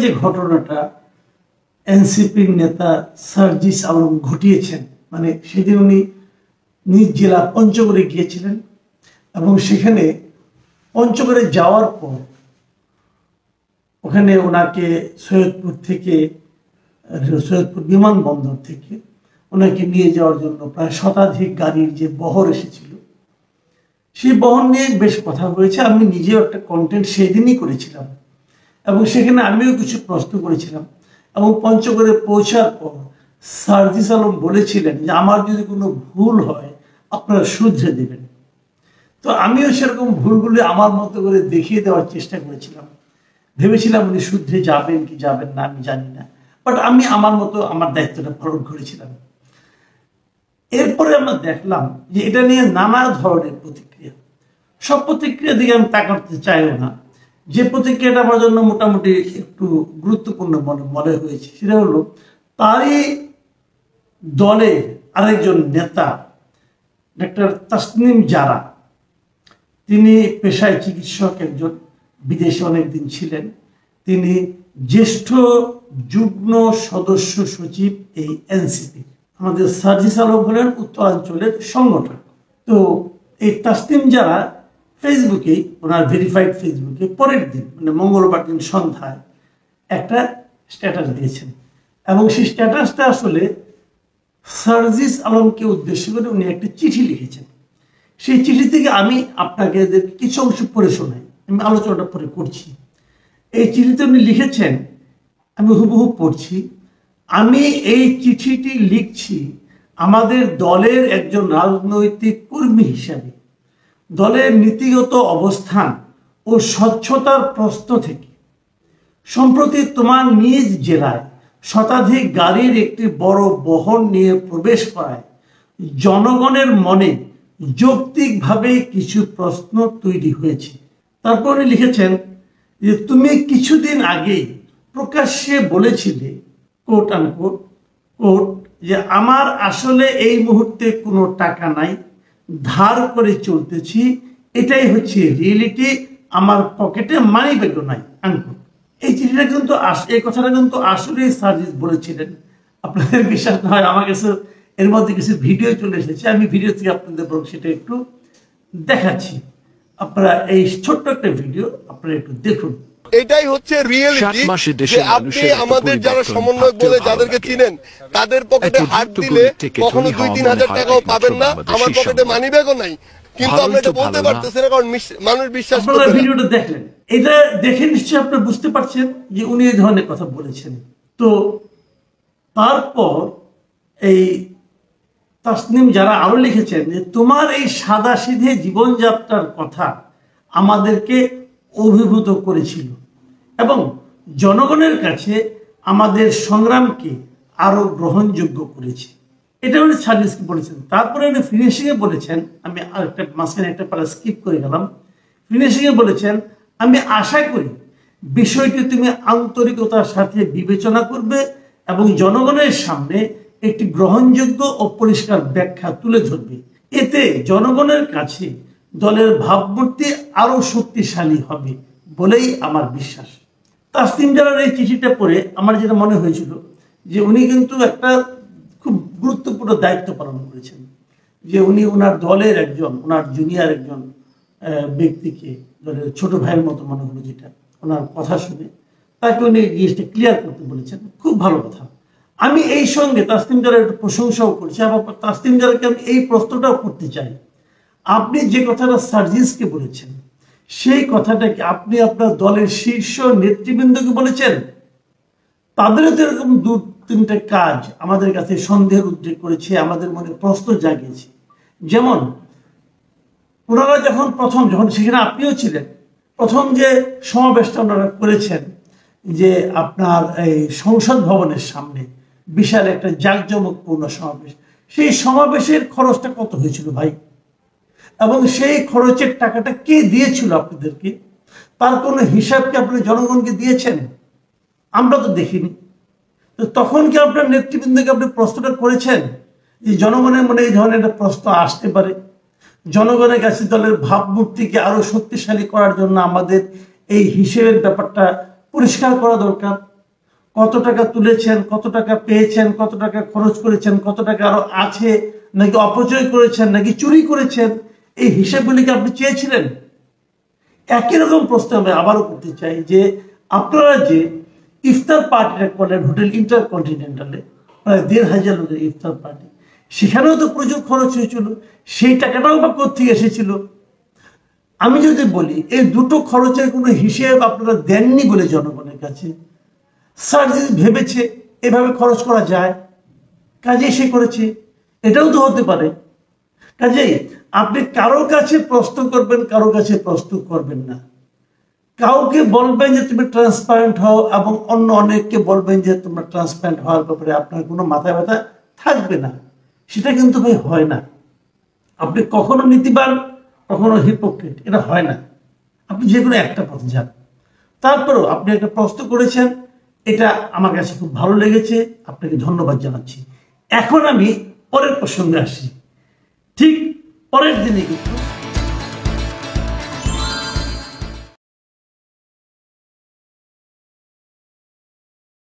যে ঘটনাটা এনসিপির নেতা সার্জিস আলম ঘটিয়েছেন, মানে সেদিন উনি নিজ জেলা পঞ্চগড়ে গিয়েছিলেন এবং সেখানে পঞ্চগড়ে যাওয়ার পর ওখানে ওনাকে সৈয়দপুর বিমানবন্দর থেকে ওনাকে নিয়ে যাওয়ার জন্য প্রায় শতাধিক গাড়ির যে বহর এসেছিল, সেই বহর নিয়ে বেশ কথা হয়েছে। আমি নিজেও একটা কন্টেন্ট সেদিনই করেছিলাম এবং সেখানে আমিও কিছু প্রশ্ন করেছিলাম এবং পঞ্চগড়ে পৌঁছার পর সার্জিস আলম বলেছিলেন যে আমার যদি কোনো ভুল হয় আপনারা শুধরে দেবেন। তো আমিও সেরকম ভুলগুলি আমার মতো করে দেখিয়ে দেওয়ার চেষ্টা করেছিলাম। ভেবেছিলাম উনি শুধরে যাবেন কি যাবেন না আমি জানি না, বাট আমি আমার মতো আমার দায়িত্বটা পালন করেছিলাম। এরপরে আমরা দেখলাম যে এটা নিয়ে নানা ধরনের প্রতিক্রিয়া। সব প্রতিক্রিয়া দিকে আমি তাকাতে চাইও না। যে প্রতিক্রিয়াটা আমার জন্য মোটামুটি একটু গুরুত্বপূর্ণ মনে হয়েছে সেটা হলো তারই দলের আরেকজন নেতা ডাক্তার তাসনিম জারা, তিনি পেশায় চিকিৎসক, একজন বিদেশে অনেকদিন ছিলেন, তিনি জ্যেষ্ঠ যুগ্ম সদস্য সচিব এই এনসিপি। আমাদের সার্জিস আলম হলেন উত্তরাঞ্চলের সংগঠক। তো এই তাসনিম জারা ফেসবুকে, ওনার ভেরিফাইড ফেসবুকে পরের দিন মানে মঙ্গলবার দিন সন্ধ্যায় একটা স্ট্যাটাস দিয়েছেন এবং সেই স্ট্যাটাসটা আসলে সার্জিস আলমকে উদ্দেশ্য করে উনি একটা চিঠি লিখেছেন। সেই চিঠি থেকে আমি আপনাকে কিছু অংশ পড়ে শোনাই, আমি আলোচনাটা পরে করছি। এই চিঠিতে উনি লিখেছেন, আমি হুবহু পড়ছি। আমি এই চিঠিটি লিখছি আমাদের দলের একজন রাজনৈতিক কর্মী হিসাবে, দলের নীতিগত অবস্থান ও স্বচ্ছতার প্রশ্ন থেকে। সম্প্রতি তোমার নিজ জেলায় শতাধিক গাড়ির একটি বড় বহর নিয়ে প্রবেশ করায় জনগণের মনে যৌক্তিকভাবে কিছু প্রশ্ন তৈরি হয়েছে। তারপরে লিখেছেন যে তুমি কিছুদিন আগেই প্রকাশ্যে বলেছিলে কোট আনকোট যে আমার আসলে এই মুহূর্তে কোনো টাকা নাই, ধার করে চলতেছি, এটাই হচ্ছে রিয়েলিটি, আমার পকেটে মানি ব্যাগও নাই আনকোট। এই চিঠিটা কিন্তু এই কথাটা কিন্তু আসলেই সার্জিস বলেছিলেন। আপনাদের বিশ্বাস না হয় আমার কাছে এর মধ্যে কিছু ভিডিও চলে এসেছে, আমি ভিডিও থেকে আপনাদের বরং সেটা একটু দেখাচ্ছি। আপনারা এই ছোট্ট একটা ভিডিও আপনারা একটু দেখুন। এটাই হচ্ছে রিয়েলিটি যে আপনি আমাদের যারা সমন্বয়ক বলে যাদেরকে চিনেন তাদের পকেটে হাত দিলে কখনো 2-3 হাজার টাকাও পাবেন না, আমার পকেটে মানি ব্যাগও নাই, কিন্তু আপনি এটা বলতে পারতেছেন না কারণ মানুষ বিশ্বাস করে। আপনারা ভিডিওটা দেখলেন, এটা দেখে নিশ্চয়ই আপনারা বুঝতে পারছেন যে উনি এই ধরনের কথা বলেছেন। তো তারপর এই তাসনিম যারা আরো লিখেছেন যে তোমার এই সাদাসিধে জীবনযাত্রার কথা আমাদেরকে অভিভূত করেছিল এবং জনগণের কাছে আমাদের সংগ্রামকে আরো গ্রহণযোগ্য করেছে। এটা উনি সার্জিসকে বলেছেন। তারপরে উনি ফিনিশিংয়ে বলেছেন, আমি আরেকটা মাঝখানে একটা পারা স্কিপ করে গেলাম, ফিনিশিংয়ে বলেছেন আমি আশা করি বিষয়টি তুমি আন্তরিকতার সাথে বিবেচনা করবে এবং জনগণের সামনে একটি গ্রহণযোগ্য ও পরিষ্কার ব্যাখ্যা তুলে ধরবে। এতে জনগণের কাছে দলের ভাবমূর্তি আরো শক্তিশালী হবে বলেই আমার বিশ্বাস। তাসনিম জারার এই চিঠিটা পড়ে আমার যেটা মনে হয়েছিল যে উনি কিন্তু একটা খুব গুরুত্বপূর্ণ দায়িত্ব পালন করেছেন, যে উনি ওনার দলের একজন, ওনার জুনিয়র একজন ব্যক্তিকে, দলের ছোট ভাইয়ের মতো মনে হলো যেটা, ওনার কথা শুনে তাকে উনি জিনিসটা ক্লিয়ার করতে বলেছেন। খুব ভালো কথা। আমি এই সঙ্গে তাসনিম জারার একটু প্রশংসাও করছি, আবার তাসনিম জারাকে আমি এই প্রশ্নটাও করতে চাই, আপনি যে কথাটা সার্জিসকে বলেছেন সেই কথাটাকে আপনি আপনার দলের শীর্ষ নেতৃবৃন্দকে বলেছেন? তাদেরও তো এরকম 2-3টা কাজ আমাদের কাছে সন্দেহের উদ্রেক করেছে, আমাদের মনে প্রশ্ন জাগিয়েছে। যেমন ওনারা যখন সেখানে আপনিও ছিলেন, প্রথম যে সমাবেশটা ওনারা করেছেন যে আপনার এই সংসদ ভবনের সামনে বিশাল একটা জাঁকজমকপূর্ণ সমাবেশ, সেই সমাবেশের খরচটা কত হয়েছিল ভাই? এবং সেই খরচের টাকাটা কে দিয়েছিল আপনাদেরকে? তার কোনো হিসাব কি আপনি জনগণকে দিয়েছেন? আমরা তো দেখিনি। তো তখন কি আপনার নেতৃবৃন্দকে আপনি প্রশ্নটা করেছেন যে জনগণের মনে এই ধরনের একটা প্রশ্ন আসতে পারে, জনগণের কাছে দলের ভাবমূর্তিকে আরো শক্তিশালী করার জন্য আমাদের এই হিসেবের ব্যাপারটা পরিষ্কার করা দরকার। কত টাকা তুলেছেন, কত টাকা পেয়েছেন, কত টাকা খরচ করেছেন, কত টাকা আরো আছে, নাকি অপচয় করেছেন, নাকি চুরি করেছেন, এই হিসাবগুলিকে আপনি চেয়েছিলেন? একই রকম প্রশ্ন আমি আবারও করতে চাই যে আপনারা যে ইফতার পার্টিটা করলেন হোটেল ইন্টারকন্টিনেন্টালে, প্রায় ১,৫০০ লোকের ইফতার পার্টি, সেখানেও তো প্রচুর খরচ হয়েছিল, সেই টাকাটাও বা কোত্থেকে এসেছিল? আমি যদি বলি এই দুটো খরচের কোনো হিসেব আপনারা দেননি বলে জনগণের কাছে, স্যার যদি ভেবেছে এভাবে খরচ করা যায়, কাজেই সে করেছে, এটাও তো হতে পারে। কাজেই আপনি কারো কাছে প্রশ্ন করবেন, কারো কাছে প্রশ্ন করবেন না। কাউকে বলবেন যে তুমি ট্রান্সপারেন্ট হও এবং অন্য অনেককে বলবেন যে তোমরা ট্রান্সপারেন্ট হওয়ার ব্যাপারে আপনার কোনো মাথা ব্যথা থাকবে না, সেটা কিন্তু ভাই হয় না। আপনি কখনো নীতিবান, কখনো হিপোক্রেট, এটা হয় না। আপনি যে কোনো একটা পথে যান। তারপরেও আপনি একটা প্রশ্ন করেছেন, এটা আমার কাছে খুব ভালো লেগেছে, আপনাকে ধন্যবাদ জানাচ্ছি। এখন আমি পরের প্রসঙ্গে আসি। ঠিক পরের দিনে কিন্তু